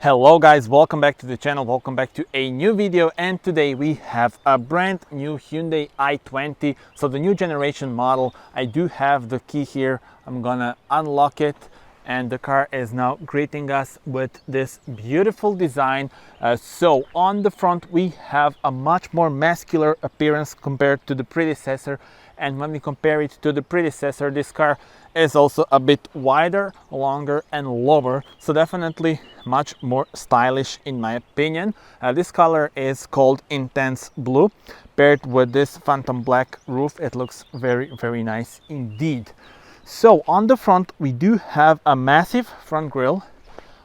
Hello guys, welcome back to the channel, welcome back to a new video, and today we have a brand new Hyundai i20, so the new generation model. I do have the key here, I'm gonna unlock it, and the car is now greeting us with this beautiful design. So on the front we have a much more muscular appearance compared to the predecessor, and when we compare it to the predecessor, this car is also a bit wider, longer and lower, so definitely much more stylish in my opinion. This color is called Instense Blue. Paired with this phantom black roof, it looks very nice indeed. So on the front we do have a massive front grille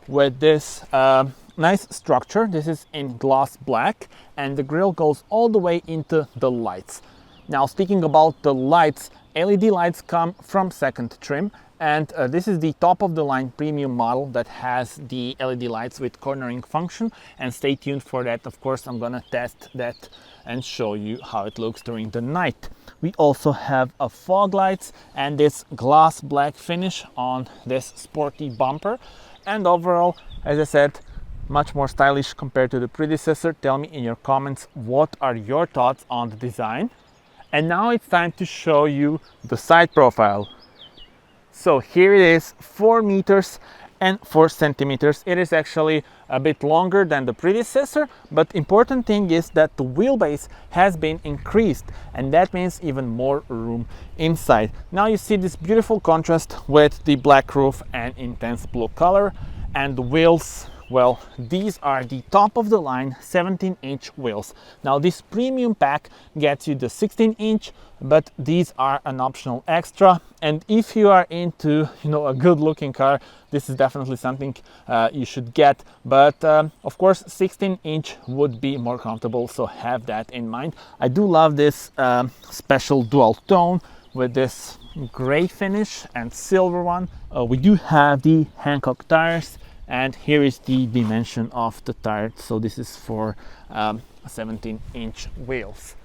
with this nice structure. This is in gloss black, and the grille goes all the way into the lights. Now, speaking about the lights, LED lights come from second trim, and this is the top of the line premium model that has the LED lights with cornering function, and stay tuned for that. Of course, I'm gonna test that and show you how it looks during the night. We also have a fog lights and this gloss black finish on this sporty bumper, and overall, as I said, much more stylish compared to the predecessor. Tell me in your comments what are your thoughts on the design. And now it's time to show you the side profile. So here it is, 4 meters and 4 centimeters. It is actually a bit longer than the predecessor, but important thing is that the wheelbase has been increased, and that means even more room inside. Now you see this beautiful contrast with the black roof and intense blue color, and the wheels, well, these are the top of the line 17-inch wheels. Now this premium pack gets you the 16-inch, but these are an optional extra. And if you are into, a good looking car, this is definitely something you should get. But of course, 16-inch would be more comfortable, so have that in mind. I do love this special dual tone with this gray finish and silver one. We do have the Hankook tires. And here is the dimension of the tire. So this is for 17-inch wheels.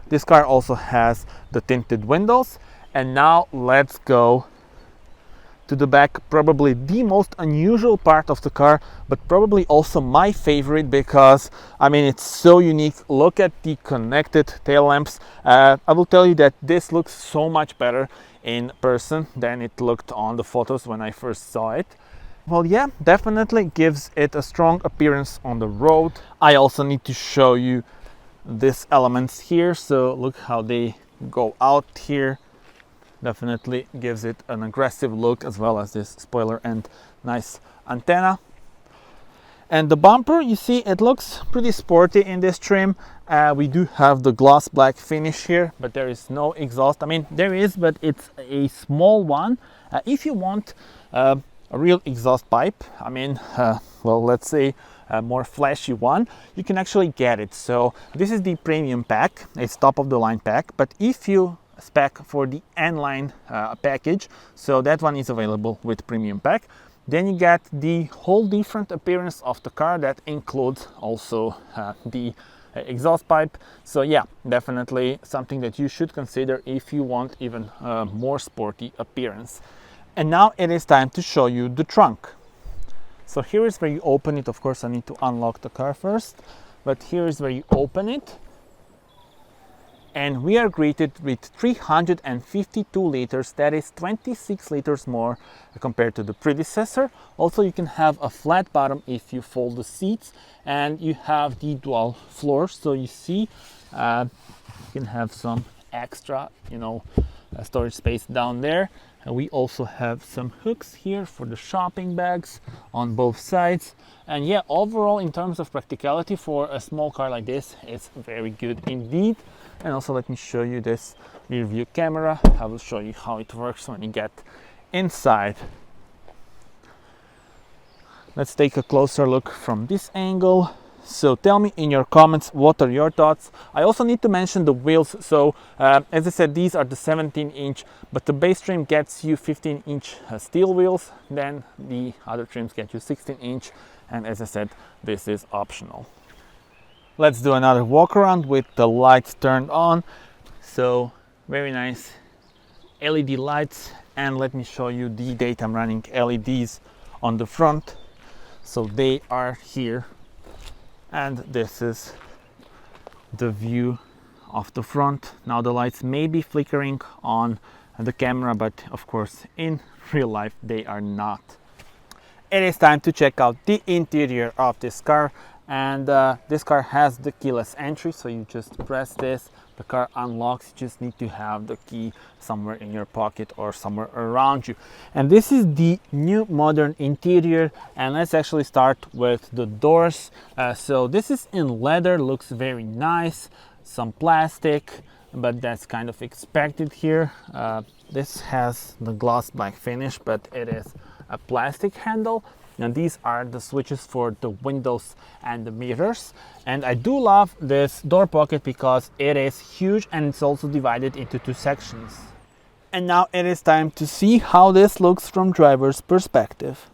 This car also has the tinted windows. And now let's go to the back. Probably the most unusual part of the car, but probably also my favorite, because it's so unique. Look at the connected tail lamps. I will tell you that this looks so much better in person than it looked on the photos when I first saw it. Well, yeah, definitely gives it a strong appearance on the road. I also need to show you these elements here. So look how they go out here. Definitely gives it an aggressive look, as well as this spoiler and nice antenna. And the bumper, you see, it looks pretty sporty in this trim. We do have the gloss black finish here, but there is no exhaust. There is, but it's a small one. If you want a real exhaust pipe, well, let's say a more flashy one, you can actually get it. So this is the premium pack. It's top of the line pack, but if you spec for the N-line package, so that one is available with premium pack, then you get the whole different appearance of the car that includes also the exhaust pipe. So yeah, definitely something that you should consider if you want even more sporty appearance. And now it is time to show you the trunk. So here is where you open it. Of course, I need to unlock the car first, but here is where you open it. And we are greeted with 352 liters, that is 26 liters more compared to the predecessor. Also, you can have a flat bottom if you fold the seats, and you have the dual floors, so you see you can have some extra storage space down there. And we also have some hooks here for the shopping bags on both sides. And yeah, overall, in terms of practicality for a small car like this, it's very good indeed. And also, let me show you this rear view camera. I will show you how it works when you get inside. Let's take a closer look from this angle. So tell me in your comments what are your thoughts. I also need to mention the wheels. So as I said, these are the 17-inch, but the base trim gets you 15-inch steel wheels. Then the other trims get you 16-inch, and as I said, this is optional. Let's do another walk around with the lights turned on. So very nice LED lights, and let me show you the daytime running LEDs on the front. So they are here, and this is the view of the front. Now the lights may be flickering on the camera, but of course in real life they are not. It is time to check out the interior of this car, and this car has the keyless entry, so you just press this, the car unlocks. You just need to have the key somewhere in your pocket or somewhere around you. And this is the new modern interior, and let's actually start with the doors. So this is in leather, looks very nice, some plastic, but that's kind of expected here. This has the gloss black finish, but it is a plastic handle. And these are the switches for the windows and the mirrors. And I do love this door pocket because it is huge and it's also divided into two sections. And now it is time to see how this looks from driver's perspective.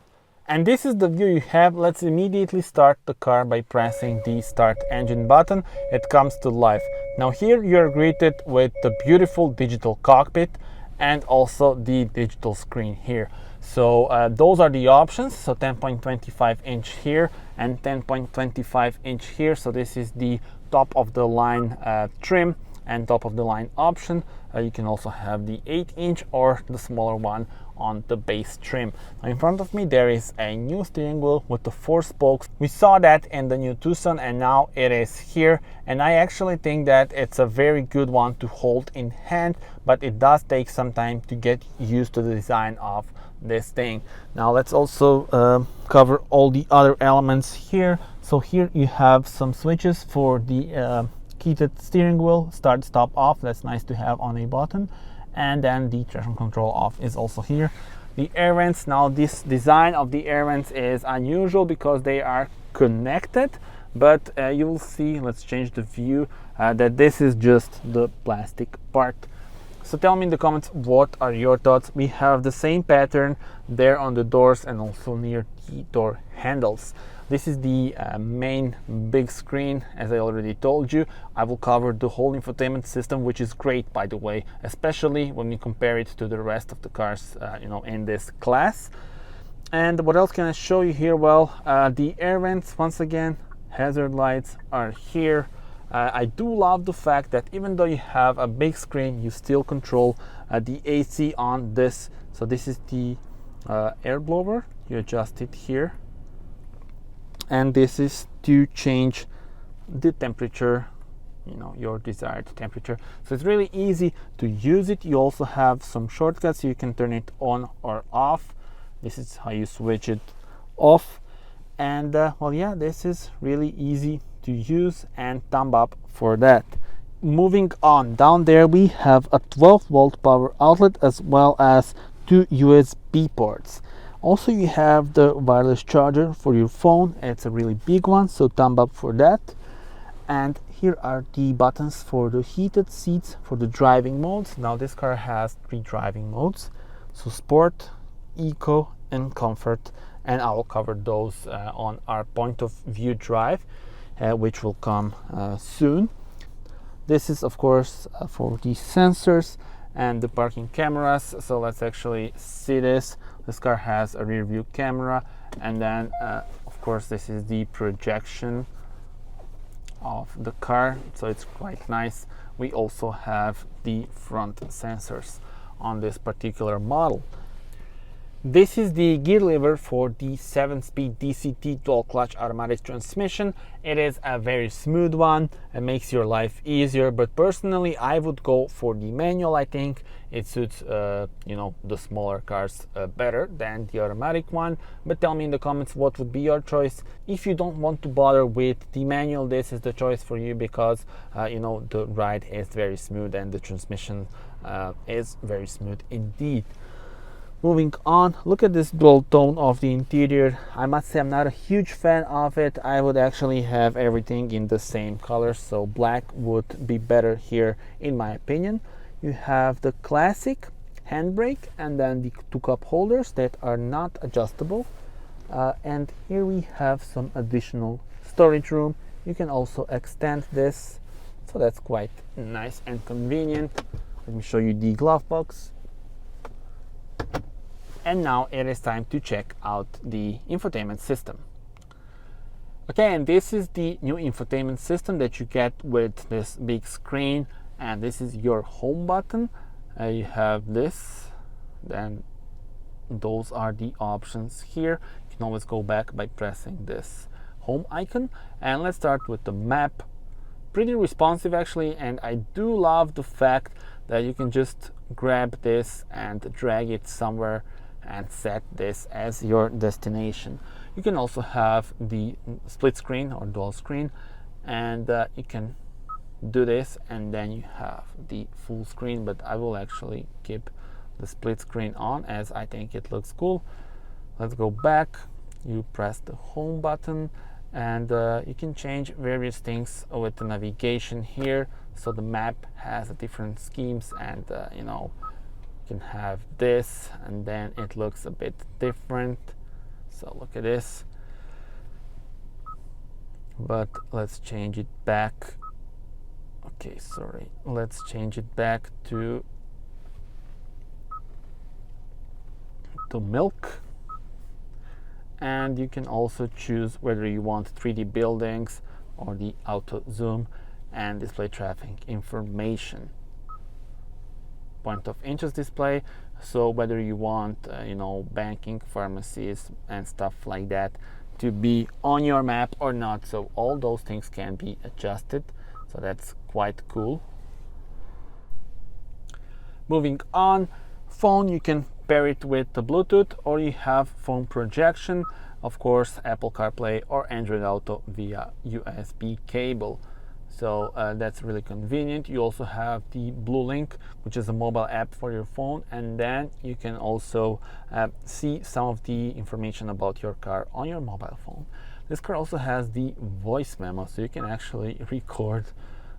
And this is the view you have. Let's immediately start the car by pressing the start engine button. It comes to life. Now here you're greeted with the beautiful digital cockpit and also the digital screen here. So those are the options. So 10.25 inch here and 10.25 inch here. So this is the top of the line trim and top of the line option. You can also have the 8-inch or the smaller one on the base trim. Now in front of me there is a new steering wheel with the 4 spokes. We saw that in the new Tucson and now it is here, and I actually think that it's a very good one to hold in hand, but it does take some time to get used to the design of this thing. Now let's also cover all the other elements here. So here you have some switches for the heated steering wheel, start, stop, off. That's nice to have on a button. And then the traction control off is also here. The air vents, now this design of the air vents is unusual because they are connected, but you will see, let's change the view, that this is just the plastic part. So tell me in the comments, what are your thoughts? We have the same pattern there on the doors and also near the door handles. This is the main big screen, as I already told you. I will cover the whole infotainment system, which is great, by the way, especially when we compare it to the rest of the cars, in this class. And what else can I show you here? Well, the air vents, once again, hazard lights are here. I do love the fact that even though you have a big screen, you still control the AC on this. So this is the air blower. You adjust it here. And this is to change the temperature, your desired temperature. So it's really easy to use it. You also have some shortcuts. You can turn it on or off. This is how you switch it off. And well, yeah, this is really easy to use, and thumb up for that. Moving on, down there we have a 12-volt power outlet as well as 2 USB ports. Also, you have the wireless charger for your phone. It's a really big one, so thumb up for that. And here are the buttons for the heated seats for the driving modes. Now this car has 3 driving modes, so Sport, Eco and Comfort, and I will cover those on our point of view drive, which will come soon. This is of course for the sensors and the parking cameras. So let's actually see this. This car has a rear view camera, and then of course this is the projection of the car, so it's quite nice. We also have the front sensors on this particular model. This is the gear lever for the 7-speed DCT dual clutch automatic transmission. It is a very smooth one. It makes your life easier, but personally I would go for the manual. I think it suits the smaller cars better than the automatic one. But tell me in the comments what would be your choice. If you don't want to bother with the manual, this is the choice for you because the ride is very smooth and the transmission is very smooth indeed. Moving on, look at this dual tone of the interior. I must say I'm not a huge fan of it. I would actually have everything in the same color, so black would be better here in my opinion. You have the classic handbrake and then the 2 cup holders that are not adjustable. And here we have some additional storage room. You can also extend this, so that's quite nice and convenient. Let me show you the glove box. And now it is time to check out the infotainment system. Okay, and this is the new infotainment system that you get with this big screen, and this is your home button. You have this, then those are the options here. You can always go back by pressing this home icon. And let's start with the map. Pretty responsive actually, and I do love the fact that you can just grab this and drag it somewhere and set this as your destination. You can also have the split screen or dual screen, and you can do this and then you have the full screen, but I will actually keep the split screen on as I think it looks cool. Let's go back. You press the home button, and you can change various things with the navigation here. So the map has different schemes, and you know, you can have this and then it looks a bit different. So look at this, but let's change it back. Okay, sorry, let's change it back to milk. And you can also choose whether you want 3D buildings or the auto zoom and display traffic information. Point of interest display, so whether you want you know, banking, pharmacies and stuff like that to be on your map or not. So all those things can be adjusted, so that's quite cool. Moving on, phone, you can pair it with the Bluetooth, or you have phone projection, of course Apple CarPlay or Android Auto via USB cable. So that's really convenient. You also have the Blue Link, which is a mobile app for your phone, and then you can also see some of the information about your car on your mobile phone. This car also has the voice memo, so you can actually record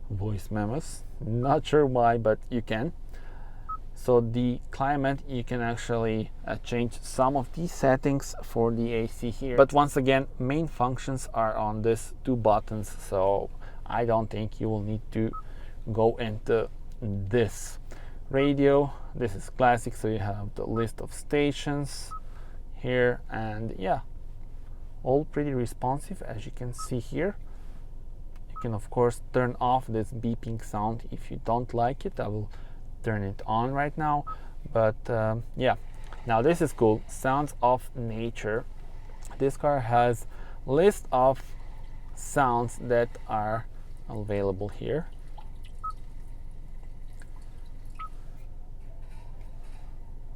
voice memos. Not sure why, but you can. So the climate, you can actually change some of these settings for the AC here. But once again, main functions are on these two buttons, so I don't think you will need to go into this. Radio, this is classic, so you have the list of stations here, and yeah, all pretty responsive as you can see here. You can of course turn off this beeping sound if you don't like it. I will turn it on right now, but yeah, now this is cool. Sounds of nature. This car has list of sounds that are available here.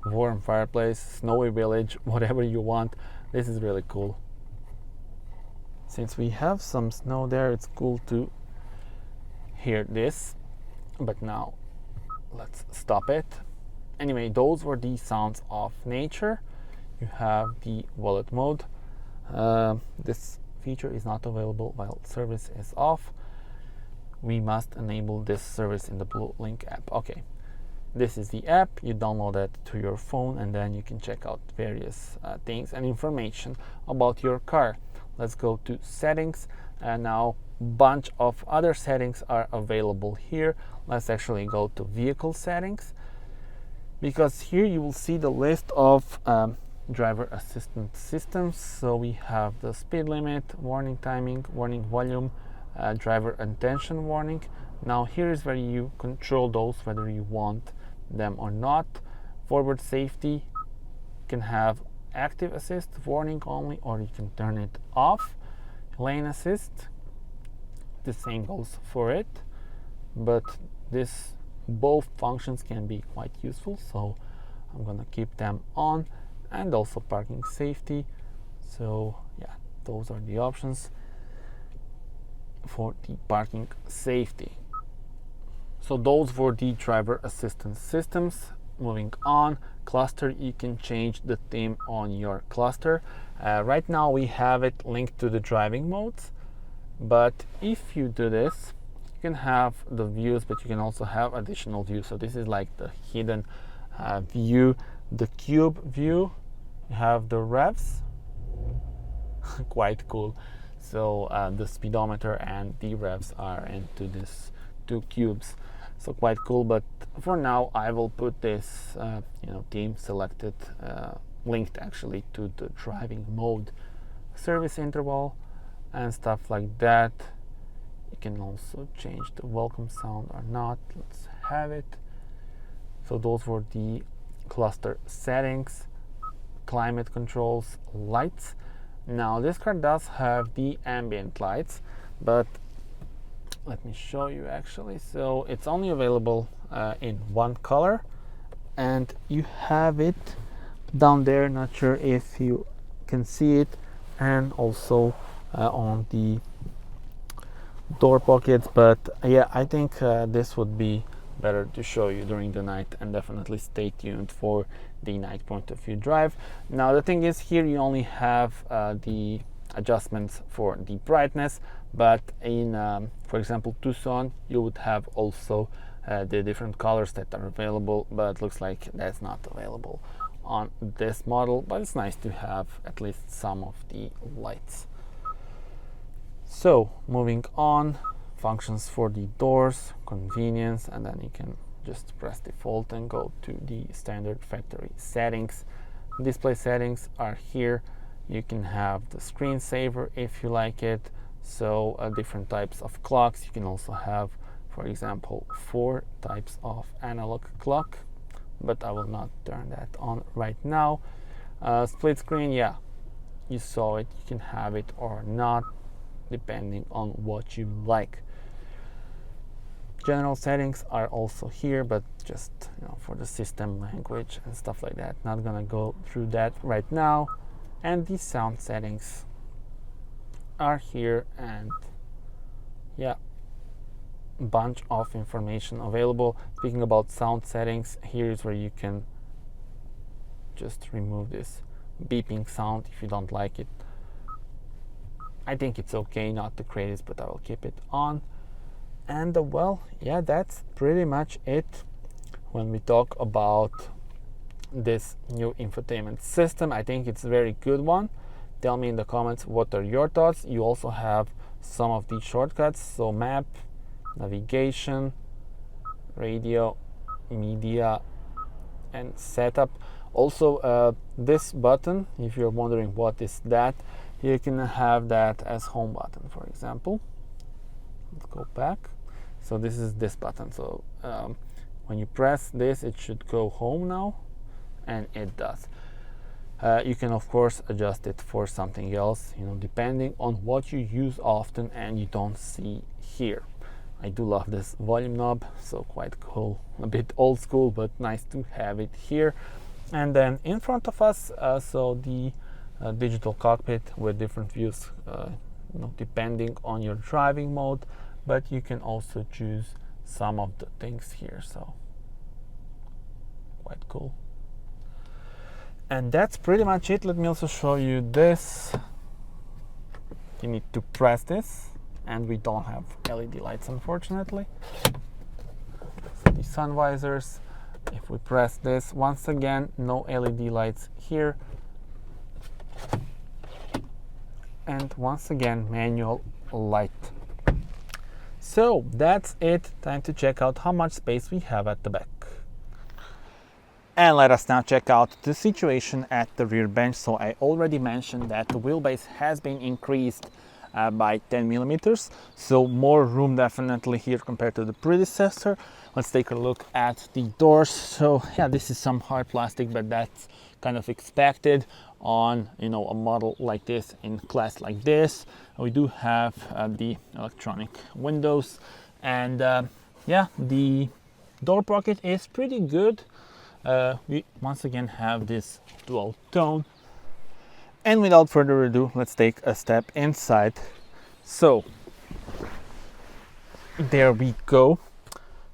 Warm fireplace, snowy village, whatever you want. This is really cool. Since we have some snow there, it's cool to hear this, but now let's stop it. Anyway, those were the sounds of nature. You have the wallet mode. This feature is not available while service is off. We must enable this service in the Blue Link app. Okay, this is the app. You download that to your phone, and then you can check out various things and information about your car. Let's go to settings, and now bunch of other settings are available here. Let's actually go to vehicle settings, because here you will see the list of driver assistance systems. So we have the speed limit, warning timing, warning volume, driver attention warning. Now here is where you control those, whether you want them or not. Forward safety, you can have active assist, warning only, or you can turn it off. Lane assist, the same goes for it, but both functions can be quite useful, so I'm gonna keep them on. And also parking safety. So yeah, those are the options for the parking safety. So those were the driver assistance systems. Moving on, cluster, you can change the theme on your cluster. Right now we have it linked to the driving modes, but if you do this, you can have the views, but you can also have additional views. So this is like the hidden view, the cube view. You have the revs, quite cool. So the speedometer and the revs are into this two cubes, so quite cool. But for now I will put this theme selected linked actually to the driving mode, service interval and stuff like that. You can also change the welcome sound or not. Let's have it. So those were the cluster settings, climate controls, lights. Now this car does have the ambient lights, but let me show you actually. So it's only available in one color, and you have it down there, not sure if you can see it, and also on the door pockets. But yeah, I think this would be better to show you during the night, and definitely stay tuned for the night point of view drive. Now the thing is, here you only have the adjustments for the brightness, but in for example Tucson, you would have also the different colors that are available, but looks like that's not available on this model. But it's nice to have at least some of the lights. So moving on, functions for the doors, convenience, and then you can just press default and go to the standard factory settings. Display settings are here. You can have the screensaver if you like it, so different types of clocks. You can also have, for example, 4 types of analog clock, but I will not turn that on right now. Split screen, yeah, you saw it. You can have it or not, depending on what you like. General settings are also here, but just for the system language and stuff like that. Not gonna go through that right now. And the sound settings are here, and yeah, bunch of information available. Speaking about sound settings, here is where you can just remove this beeping sound if you don't like it. I think it's okay not to create this, but I will keep it on. And well, yeah, that's pretty much it when we talk about this new infotainment system. I think it's a very good one. Tell me in the comments what are your thoughts. You also have some of these shortcuts, so map, navigation, radio, media, and setup. Also this button, if you're wondering what is that, you can have that as home button, for example. Let's go back. So this is this button. So when you press this, it should go home now, and it does. You can of course adjust it for something else, depending on what you use often and you don't see here. I do love this volume knob, so quite cool. A bit old school, but nice to have it here. And then in front of us, so the digital cockpit with different views, depending on your driving mode, but you can also choose some of the things here, so quite cool. And that's pretty much it. Let me also show you this. You need to press this, and we don't have LED lights, unfortunately. So the sun visors, if we press this, once again, no LED lights here. And once again, manual light. So that's it. Time to check out how much space we have at the back. And let us now check out the situation at the rear bench. So I already mentioned that the wheelbase has been increased by 10 millimeters, so more room definitely here compared to the predecessor. Let's take a look at the doors. So yeah, this is some hard plastic, but that's kind of expected on a model like this, in class like this. We do have the electronic windows, and yeah, the door pocket is pretty good. We once again have this dual tone. And without further ado, let's take a step inside. So there we go.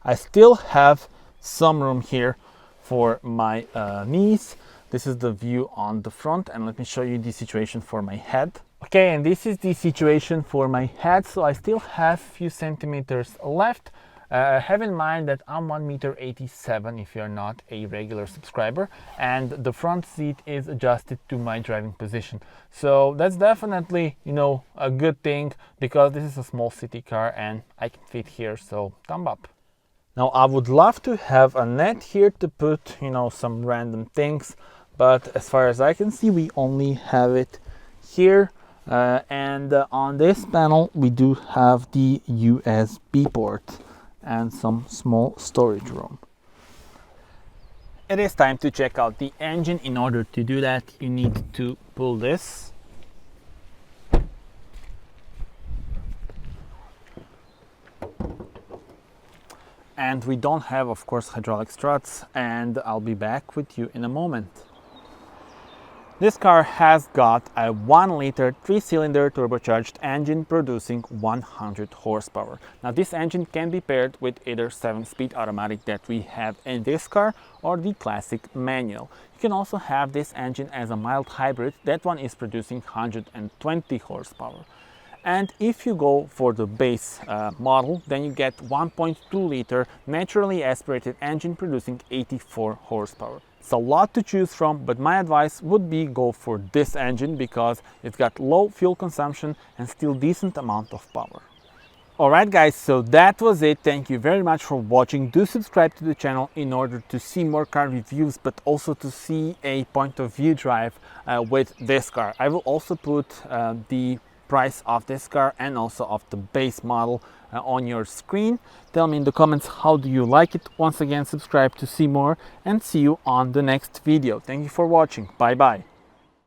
I still have some room here for my knees. This is the view on the front, and let me show you the situation for my head. Okay, and this is the situation for my head. So I still have a few centimeters left. Have in mind that I'm 1.87 m if you're not a regular subscriber, and the front seat is adjusted to my driving position. So that's definitely, a good thing, because this is a small city car and I can fit here, so thumb up. Now I would love to have a net here to put, some random things, but as far as I can see, we only have it here. And on this panel, we do have the USB port and some small storage room. It is time to check out the engine. In order to do that, you need to pull this. And we don't have, of course, hydraulic struts, and I'll be back with you in a moment. This car has got a 1-liter 3-cylinder turbocharged engine producing 100 horsepower. Now this engine can be paired with either 7-speed automatic that we have in this car or the classic manual. You can also have this engine as a mild hybrid. That one is producing 120 horsepower. And if you go for the base model, then you get 1.2-liter naturally aspirated engine producing 84 horsepower. It's a lot to choose from, but my advice would be go for this engine because it's got low fuel consumption and still decent amount of power. Alright guys, so that was it. Thank you very much for watching. Do subscribe to the channel in order to see more car reviews, but also to see a point of view drive with this car. I will also put the price of this car and also of the base model on your screen. Tell me in the comments how do you like it. Once again, subscribe to see more and see you on the next video. Thank you for watching. Bye bye.